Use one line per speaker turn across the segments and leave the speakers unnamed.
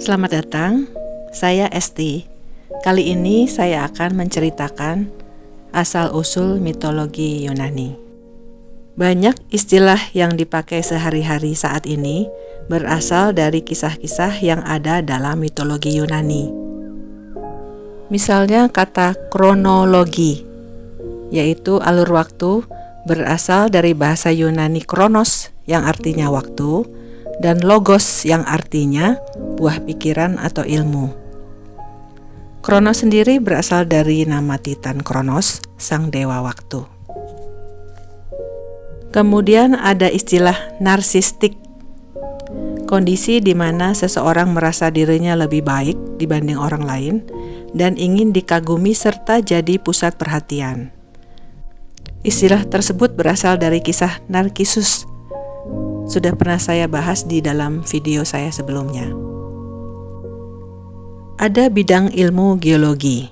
Selamat datang, saya Esti. Kali ini saya akan menceritakan asal-usul mitologi Yunani. Banyak istilah yang dipakai sehari-hari saat ini berasal dari kisah-kisah yang ada dalam mitologi Yunani. Misalnya kata kronologi, yaitu alur waktu, berasal dari bahasa Yunani kronos yang artinya waktu, dan logos yang artinya buah pikiran atau ilmu. Kronos sendiri berasal dari nama Titan Kronos, sang dewa waktu. Kemudian ada istilah narsistik, kondisi di mana seseorang merasa dirinya lebih baik dibanding orang lain dan ingin dikagumi serta jadi pusat perhatian. Istilah tersebut berasal dari kisah Narkisus. Sudah pernah saya bahas di dalam video saya sebelumnya. Ada bidang ilmu geologi.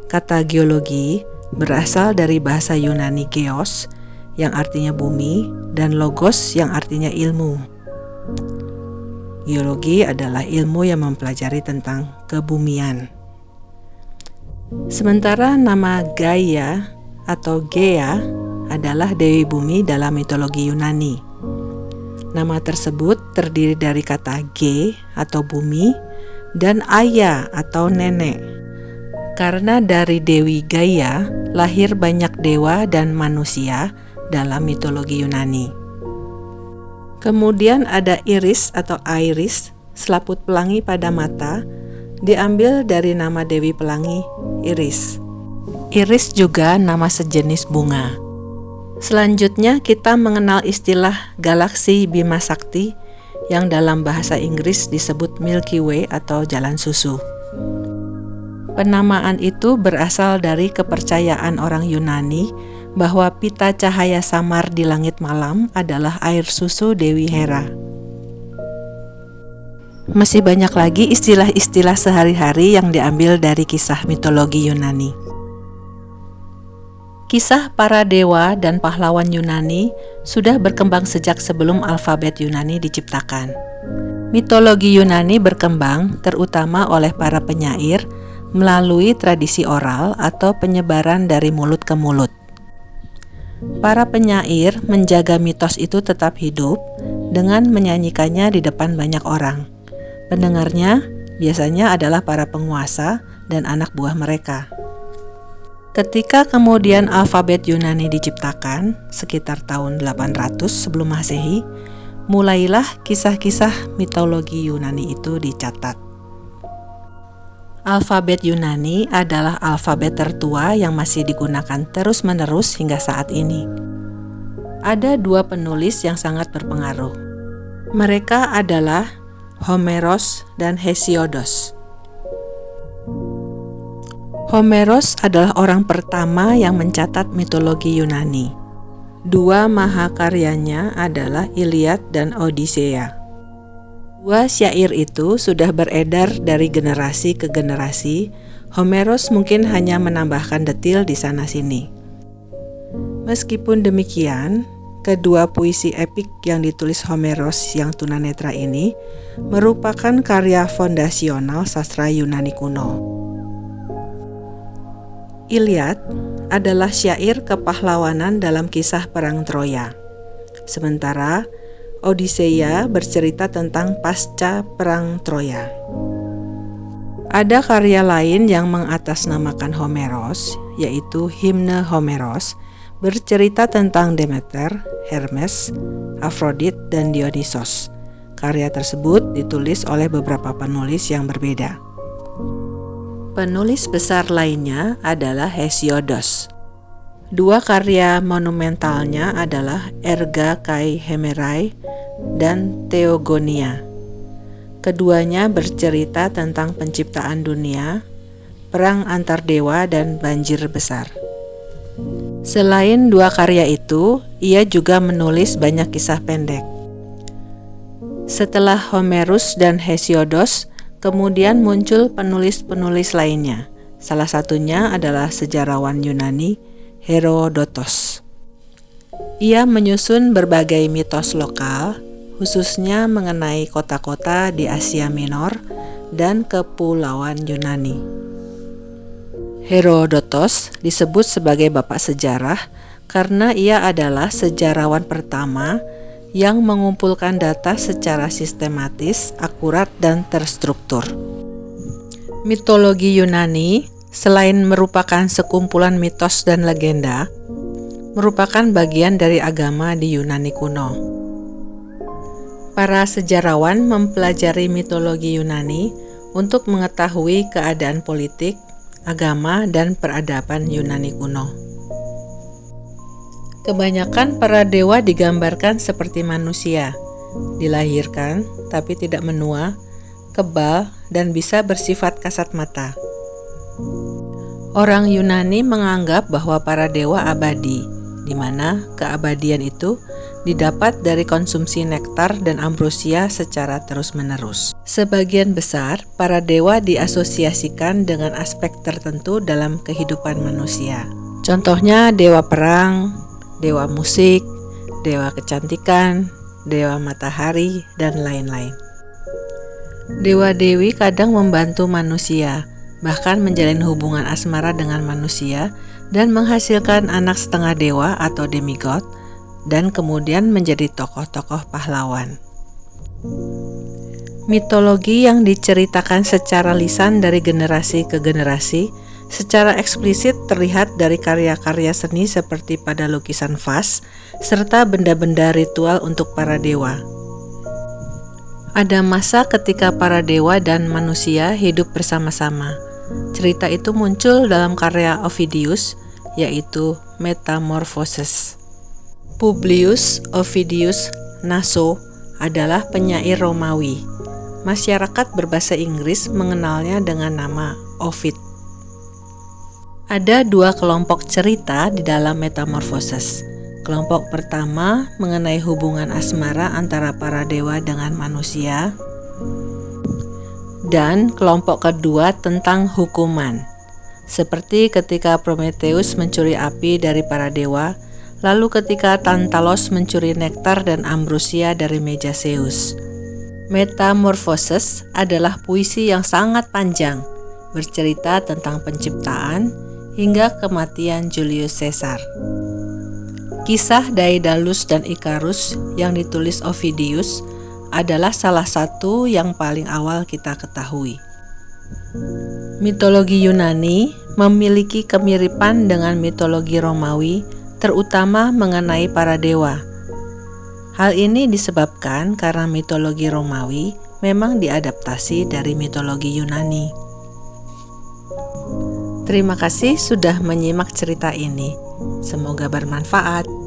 Kata geologi berasal dari bahasa Yunani geos yang artinya bumi dan logos yang artinya ilmu. Geologi adalah ilmu yang mempelajari tentang kebumian. Sementara nama Gaia atau Gea adalah dewi bumi dalam mitologi Yunani. Nama tersebut terdiri dari kata Ge atau bumi dan Aya atau nenek. Karena dari Dewi Gaia lahir banyak dewa dan manusia dalam mitologi Yunani. Kemudian ada Iris atau Iris, selaput pelangi pada mata, diambil dari nama Dewi Pelangi, Iris. Iris juga nama sejenis bunga. Selanjutnya kita mengenal istilah galaksi Bima Sakti yang dalam bahasa Inggris disebut Milky Way atau jalan susu. Penamaan itu berasal dari kepercayaan orang Yunani bahwa pita cahaya samar di langit malam adalah air susu Dewi Hera. Masih banyak lagi istilah-istilah sehari-hari yang diambil dari kisah mitologi Yunani. Kisah para dewa dan pahlawan Yunani sudah berkembang sejak sebelum alfabet Yunani diciptakan. Mitologi Yunani berkembang terutama oleh para penyair melalui tradisi oral atau penyebaran dari mulut ke mulut. Para penyair menjaga mitos itu tetap hidup dengan menyanyikannya di depan banyak orang. Pendengarnya biasanya adalah para penguasa dan anak buah mereka. Ketika kemudian alfabet Yunani diciptakan, sekitar tahun 800 sebelum Masehi, mulailah kisah-kisah mitologi Yunani itu dicatat. Alfabet Yunani adalah alfabet tertua yang masih digunakan terus-menerus hingga saat ini. Ada dua penulis yang sangat berpengaruh. Mereka adalah Homeros dan Hesiodos. Homeros adalah orang pertama yang mencatat mitologi Yunani. Dua mahakaryanya adalah Iliad dan Odisseia. Dua syair itu sudah beredar dari generasi ke generasi. Homeros mungkin hanya menambahkan detil di sana-sini. Meskipun demikian, kedua puisi epik yang ditulis Homeros yang tunanetra ini merupakan karya fondasional sastra Yunani kuno. Iliad adalah syair kepahlawanan dalam kisah perang Troya. Sementara Odisseia bercerita tentang pasca perang Troya. Ada karya lain yang mengatasnamakan Homeros, yaitu Himne Homeros, bercerita tentang Demeter, Hermes, Afrodit, dan Dionysos. Karya tersebut ditulis oleh beberapa penulis yang berbeda. Penulis besar lainnya adalah Hesiodos. Dua karya monumentalnya adalah Erga Kai Hemerai dan Theogonia. Keduanya bercerita tentang penciptaan dunia, perang antar dewa, dan banjir besar. Selain dua karya itu, ia juga menulis banyak kisah pendek. Setelah Homerus dan Hesiodos, kemudian muncul penulis-penulis lainnya. Salah satunya adalah sejarawan Yunani Herodotos. Ia menyusun berbagai mitos lokal, khususnya mengenai kota-kota di Asia Minor dan kepulauan Yunani. Herodotos disebut sebagai bapak sejarah karena ia adalah sejarawan pertama yang mengumpulkan data secara sistematis, akurat, dan terstruktur. Mitologi Yunani, selain merupakan sekumpulan mitos dan legenda, merupakan bagian dari agama di Yunani kuno. Para sejarawan mempelajari mitologi Yunani untuk mengetahui keadaan politik, agama, dan peradaban Yunani kuno. Kebanyakan para dewa digambarkan seperti manusia, dilahirkan tapi tidak menua, kebal, dan bisa bersifat kasat mata. Orang Yunani menganggap bahwa para dewa abadi, di mana keabadian itu didapat dari konsumsi nektar dan ambrosia secara terus-menerus. Sebagian besar para dewa diasosiasikan dengan aspek tertentu dalam kehidupan manusia. Contohnya dewa perang, dewa musik, dewa kecantikan, dewa matahari, dan lain-lain. Dewa-dewi kadang membantu manusia, bahkan menjalin hubungan asmara dengan manusia dan menghasilkan anak setengah dewa atau demigod, dan kemudian menjadi tokoh-tokoh pahlawan. Mitologi yang diceritakan secara lisan dari generasi ke generasi secara eksplisit terlihat dari karya-karya seni seperti pada lukisan vas, serta benda-benda ritual untuk para dewa. Ada masa ketika para dewa dan manusia hidup bersama-sama. Cerita itu muncul dalam karya Ovidius, yaitu Metamorphoses. Publius Ovidius Naso adalah penyair Romawi. Masyarakat berbahasa Inggris mengenalnya dengan nama Ovid. Ada dua kelompok cerita di dalam Metamorphoses. Kelompok pertama mengenai hubungan asmara antara para dewa dengan manusia, dan kelompok kedua tentang hukuman. Seperti ketika Prometheus mencuri api dari para dewa, lalu ketika Tantalos mencuri nektar dan ambrosia dari meja Zeus. Metamorphoses adalah puisi yang sangat panjang, bercerita tentang penciptaan hingga kematian Julius Caesar. Kisah Daedalus dan Ikarus yang ditulis Ovidius adalah salah satu yang paling awal kita ketahui. Mitologi Yunani memiliki kemiripan dengan mitologi Romawi, terutama mengenai para dewa. Hal ini disebabkan karena mitologi Romawi memang diadaptasi dari mitologi Yunani. Terima kasih sudah menyimak cerita ini. Semoga bermanfaat.